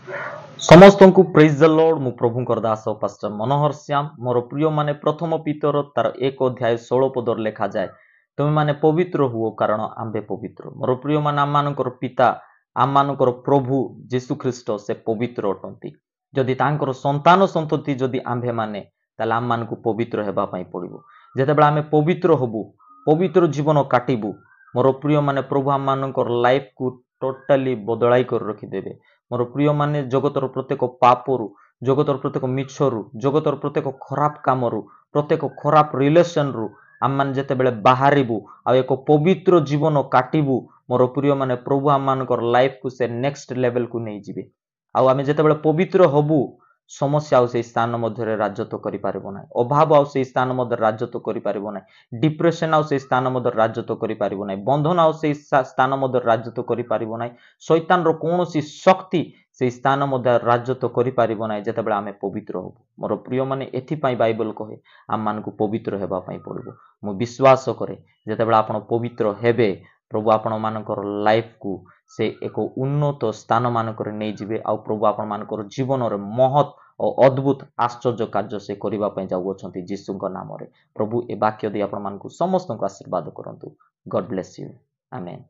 समस्त को praise the Lord मु प्रभुंकर दास पास्टर मनोहर श्याम मोर प्रिय माने प्रथम पीतर तार 1 अध्याय 16 पदर लेखा जाए तुम माने पवित्र हुओ कारण आम्भे पवित्र मोर प्रिय माने आम मानकर पिता आम मानकर प्रभु जीशु ख्रीस्ट से पवित्र अटंती जदि तांकर संतान संतति जदि आम्भे माने ताले आम मानकु पवित्र हेबा पई पड़िबो जेतेबेला आमे पवित्र हबु पवित्र जीवन काटिबु मोर प्रिय माने प्रभु आम मानकर लाइफ को टोटाली बदलाई कर रखी देबे मोर प्रिय माने जगतर प्रत्येक पापरु जगतर प्रत्येक मिछरु जगतर प्रत्येक खराब कामरु प्रत्येक खराब रिलेशन रु आम मान जेतेबेले बाहरिबु आ एक पवित्र जीवन काटिबु मोर प्रिय माने प्रभु आम मानकर लाइफ को से नेक्स्ट लेवल को नहीं जिबे आ आमे जेतेबेले पवित्र हबु समस्या से स्थान मध्य राजत्व करि पारिबो नै अभाव आउ से स्थान मध्य राजत्व करि पारिबो नै डिप्रेशन आउ से स्थान मध्य राजत्व करि पारिबो नै बंधन आउ से स्थान मध्य राजत्व करि पारिबो नै शैतान रो कोनोसी शक्ति से स्थान मध्य राजत्व करि पारिबो नै जेतेबेले आमे पवित्र हबु मोर प्रिय माने एथि पई बाइबल कहे आम मान को पवित्र हेबा पई पड़िबो मु विश्वास करे जेतेबेले आपण पवित्र हेबे प्रभु आपण मानकर लाइफ को से एक उन्नत स्थान मानकर नहीं जिबे आ प्रभु आपण मानकर जीवन रे महत और अद्भुत आश्चर्य कार्य से करबा पई जाउछंती जीसुଙ୍କ नाम रे प्रभु ए वाक्य दे आपण मानकु समस्त को आशीर्वाद करंतु गॉड ब्लेस यू आमेन।